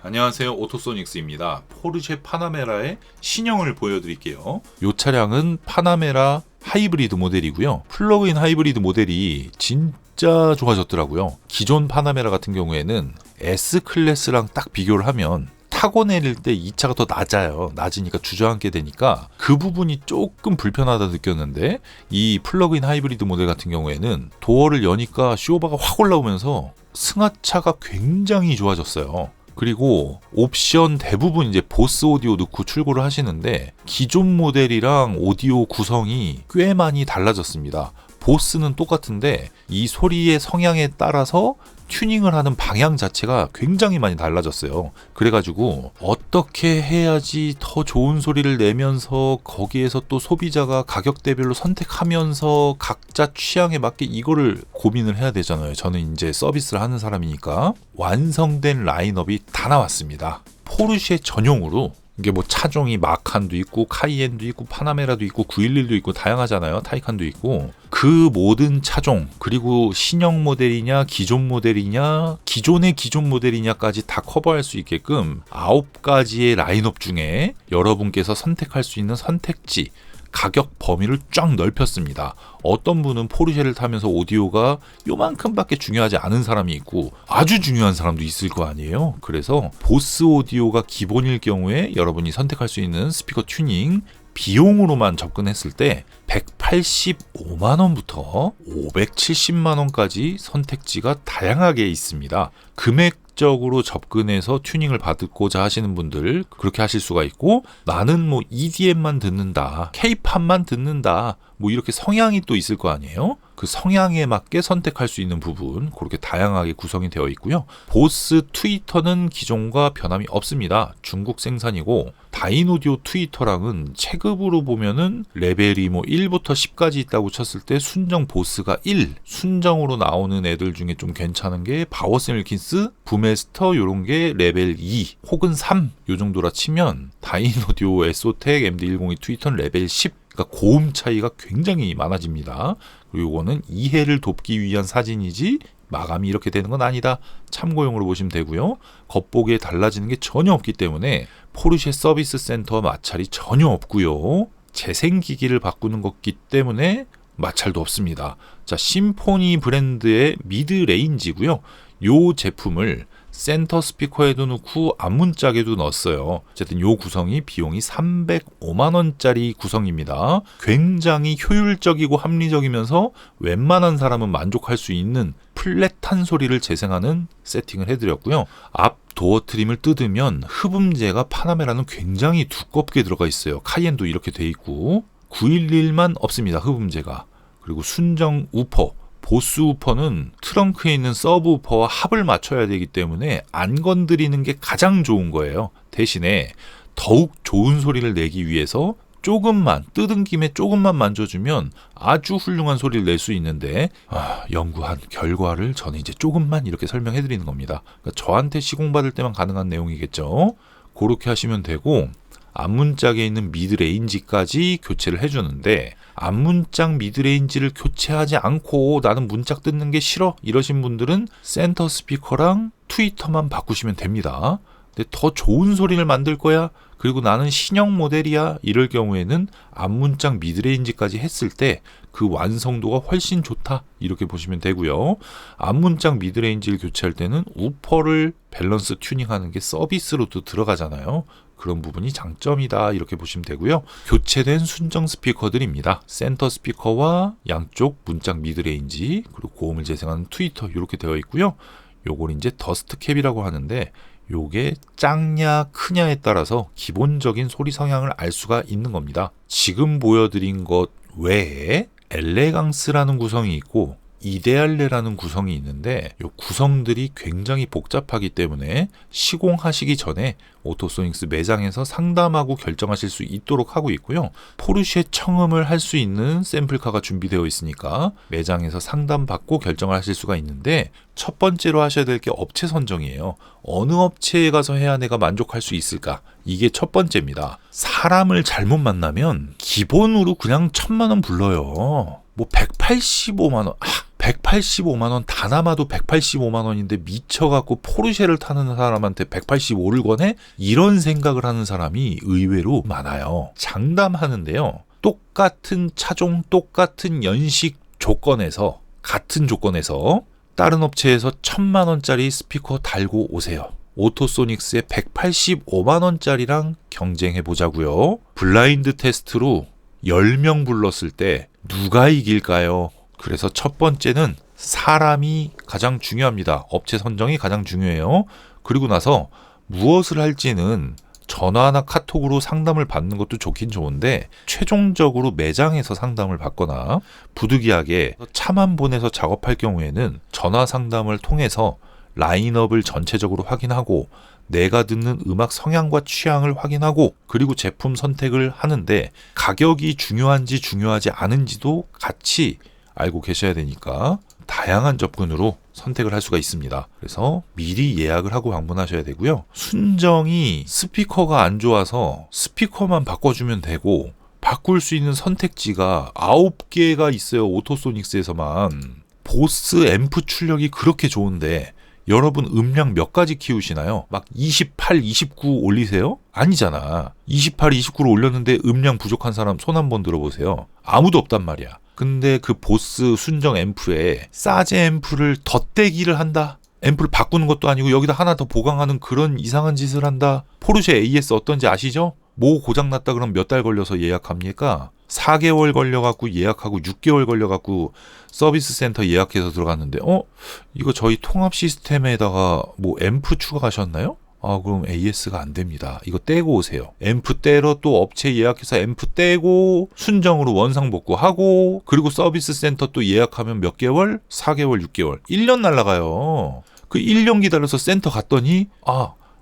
안녕하세요, 오토소닉스입니다. 포르쉐 파나메라의 신형을 보여드릴게요. 이 차량은 파나메라 하이브리드 모델이고요. 플러그인 하이브리드 모델이 진짜 좋아졌더라고요. 기존 파나메라 같은 경우에는 S클래스랑 딱 비교를 하면 타고 내릴 때 이 차가 더 낮아요. 낮으니까 주저앉게 되니까 그 부분이 조금 불편하다 느꼈는데, 이 플러그인 하이브리드 모델 같은 경우에는 도어를 여니까 쇼바가 확 올라오면서 승하차가 굉장히 좋아졌어요. 그리고 옵션 대부분 이제 보스 오디오 넣고 출고를 하시는데, 기존 모델이랑 오디오 구성이 꽤 많이 달라졌습니다. 보스는 똑같은데 이 소리의 성향에 따라서 튜닝을 하는 방향 자체가 굉장히 많이 달라졌어요. 그래가지고 어떻게 해야지 더 좋은 소리를 내면서 거기에서 또 소비자가 가격대별로 선택하면서 각자 취향에 맞게 이거를 고민을 해야 되잖아요. 저는 이제 서비스를 하는 사람이니까. 완성된 라인업이 다 나왔습니다. 포르쉐 전용으로. 이게 뭐 차종이 마칸도 있고 카이엔도 있고 파나메라도 있고 911도 있고 다양하잖아요. 타이칸도 있고. 그 모든 차종, 그리고 신형 모델이냐 기존 모델이냐 기존의 기존 모델이냐까지 다 커버할 수 있게끔 9가지의 라인업 중에 여러분께서 선택할 수 있는 선택지, 가격 범위를 쫙 넓혔습니다. 어떤 분은 포르쉐를 타면서 오디오가 요만큼밖에 중요하지 않은 사람이 있고 아주 중요한 사람도 있을 거 아니에요. 그래서 보스 오디오가 기본일 경우에 여러분이 선택할 수 있는 스피커 튜닝, 비용으로만 접근했을 때 185만원부터 570만원까지 선택지가 다양하게 있습니다. 금액적으로 접근해서 튜닝을 받고자 하시는 분들 그렇게 하실 수가 있고, 나는 뭐 EDM만 듣는다, K-팝만 듣는다, 뭐 이렇게 성향이 또 있을 거 아니에요. 그 성향에 맞게 선택할 수 있는 부분 그렇게 다양하게 구성이 되어 있고요. 보스 트위터는 기존과 변함이 없습니다. 중국 생산이고, 다인오디오 트위터랑은 체급으로 보면은 레벨이 뭐 1부터 10까지 있다고 쳤을 때 순정 보스가 1, 순정으로 나오는 애들 중에 좀 괜찮은 게 바워스 윌킨스, 부메스터 요런 게 레벨 2 혹은 3 요 정도라 치면, 다인오디오 에소텍 MD102 트위터는 레벨 10, 그러니까 고음 차이가 굉장히 많아집니다. 그리고 이거는 이해를 돕기 위한 사진이지 마감이 이렇게 되는 건 아니다. 참고용으로 보시면 되고요. 겉보기에 달라지는 게 전혀 없기 때문에 포르쉐 서비스 센터 마찰이 전혀 없고요. 재생기기를 바꾸는 거기 때문에 마찰도 없습니다. 자, 심포니 브랜드의 미드 레인지고요. 요 제품을 센터 스피커에도 넣고 앞문짝에도 넣었어요. 어쨌든 요 구성이 비용이 305만원짜리 구성입니다. 굉장히 효율적이고 합리적이면서 웬만한 사람은 만족할 수 있는 플랫한 소리를 재생하는 세팅을 해드렸고요. 앞 도어 트림을 뜯으면 흡음재가 파나메라는 굉장히 두껍게 들어가 있어요. 카이엔도 이렇게 돼 있고, 911만 없습니다. 흡음재가. 그리고 순정 우퍼, 보스 우퍼는 트렁크에 있는 서브 우퍼와 합을 맞춰야 되기 때문에 안 건드리는 게 가장 좋은 거예요. 대신에 더욱 좋은 소리를 내기 위해서 조금만, 뜯은 김에 조금만 만져주면 아주 훌륭한 소리를 낼 수 있는데, 연구한 결과를 저는 이제 조금만 이렇게 설명해 드리는 겁니다. 그러니까 저한테 시공받을 때만 가능한 내용이겠죠. 그렇게 하시면 되고, 앞문짝에 있는 미드레인지까지 교체를 해주는데, 앞문짝 미드레인지를 교체하지 않고 나는 문짝 뜯는 게 싫어 이러신 분들은 센터 스피커랑 트위터만 바꾸시면 됩니다. 근데 더 좋은 소리를 만들 거야, 그리고 나는 신형 모델이야 이럴 경우에는 앞문짝 미드레인지까지 했을 때 그 완성도가 훨씬 좋다 이렇게 보시면 되고요. 앞문짝 미드레인지를 교체할 때는 우퍼를 밸런스 튜닝하는 게 서비스로도 들어가잖아요. 그런 부분이 장점이다 이렇게 보시면 되고요. 교체된 순정 스피커들입니다. 센터 스피커와 양쪽 문짝 미드레인지, 그리고 고음을 재생하는 트위터 이렇게 되어 있고요. 요걸 이제 더스트 캡이라고 하는데, 요게 작냐 크냐에 따라서 기본적인 소리 성향을 알 수가 있는 겁니다. 지금 보여드린 것 외에 엘레강스라는 구성이 있고 이데알레라는 구성이 있는데, 이 구성들이 굉장히 복잡하기 때문에 시공하시기 전에 오토소닉스 매장에서 상담하고 결정하실 수 있도록 하고 있고요. 포르쉐 청음을 할 수 있는 샘플카가 준비되어 있으니까 매장에서 상담받고 결정을 하실 수가 있는데, 첫 번째로 하셔야 될 게 업체 선정이에요. 어느 업체에 가서 해야 내가 만족할 수 있을까? 이게 첫 번째입니다. 사람을 잘못 만나면 기본으로 그냥 1,000만원 불러요. 뭐 185만원, 185만 원 다남아도 185만 원인데 미쳐갖고 포르쉐를 타는 사람한테 185를 권해? 이런 생각을 하는 사람이 의외로 많아요. 장담하는데요. 똑같은 차종, 똑같은 연식 조건에서, 같은 조건에서 다른 업체에서 1000만 원짜리 스피커 달고 오세요. 오토소닉스의 185만 원짜리랑 경쟁해 보자고요. 블라인드 테스트로 10명 불렀을 때 누가 이길까요? 그래서 첫 번째는 사람이 가장 중요합니다. 업체 선정이 가장 중요해요. 그리고 나서 무엇을 할지는 전화나 카톡으로 상담을 받는 것도 좋긴 좋은데 최종적으로 매장에서 상담을 받거나 부득이하게 차만 보내서 작업할 경우에는 전화 상담을 통해서 라인업을 전체적으로 확인하고 내가 듣는 음악 성향과 취향을 확인하고 그리고 제품 선택을 하는데 가격이 중요한지 중요하지 않은지도 같이 알고 계셔야 되니까 다양한 접근으로 선택을 할 수가 있습니다. 그래서 미리 예약을 하고 방문하셔야 되고요. 순정이 스피커가 안 좋아서 스피커만 바꿔주면 되고 바꿀 수 있는 선택지가 9개가 있어요. 오토소닉스에서만. 보스 앰프 출력이 그렇게 좋은데 여러분 음량 몇 가지 키우시나요? 막 28, 29 올리세요? 아니잖아. 28, 29를 올렸는데 음량 부족한 사람 손 한번 들어보세요. 아무도 없단 말이야. 근데 그 보스 순정 앰프에 사제 앰프를 덧대기를 한다? 앰프를 바꾸는 것도 아니고 여기다 하나 더 보강하는 그런 이상한 짓을 한다? 포르쉐 AS 어떤지 아시죠? 뭐 고장났다 그럼 몇 달 걸려서 예약합니까? 4개월 걸려갖고 예약하고 6개월 걸려갖고 서비스 센터 예약해서 들어갔는데 이거 저희 통합 시스템에다가 뭐 앰프 추가하셨나요? 그럼 AS가 안 됩니다. 이거 떼고 오세요. 앰프 떼러 또 업체 예약해서 앰프 떼고 순정으로 원상 복구하고 그리고 서비스 센터 또 예약하면 몇 개월? 4개월, 6개월. 1년 날라가요. 그 1년 기다려서 센터 갔더니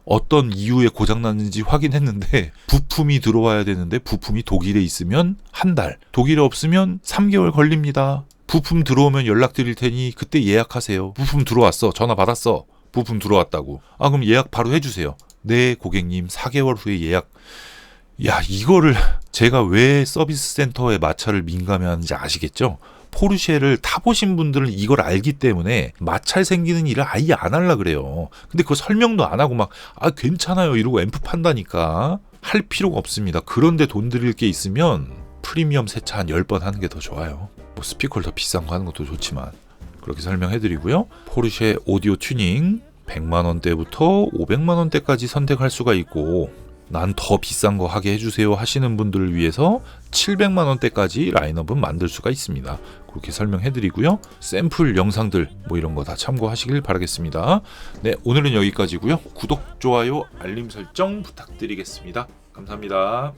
어떤 이유에 고장났는지 확인했는데 부품이 들어와야 되는데 부품이 독일에 있으면 한 달, 독일에 없으면 3개월 걸립니다. 부품 들어오면 연락드릴 테니 그때 예약하세요. 부품 들어왔어. 전화 받았어. 부품 들어왔다고. 그럼 예약 바로 해주세요. 네, 고객님 4개월 후에 예약. 야, 이거를 제가 왜 서비스 센터의 마찰을 민감해하는지 아시겠죠? 포르쉐를 타보신 분들은 이걸 알기 때문에 마찰 생기는 일을 아예 안 하려고 그래요. 근데 그거 설명도 안 하고 막 괜찮아요 이러고 앰프 판다니까. 할 필요가 없습니다. 그런데 돈 들일 게 있으면 프리미엄 세차 한 10번 하는 게 더 좋아요. 뭐 스피커를 더 비싼 거 하는 것도 좋지만 그렇게 설명해드리고요. 포르쉐 오디오 튜닝 100만원대부터 500만원대까지 선택할 수가 있고 난 더 비싼 거 하게 해주세요 하시는 분들을 위해서 700만원대까지 라인업은 만들 수가 있습니다. 그렇게 설명해드리고요. 샘플 영상들 뭐 이런 거 다 참고하시길 바라겠습니다. 네, 오늘은 여기까지고요. 구독, 좋아요, 알림 설정 부탁드리겠습니다. 감사합니다.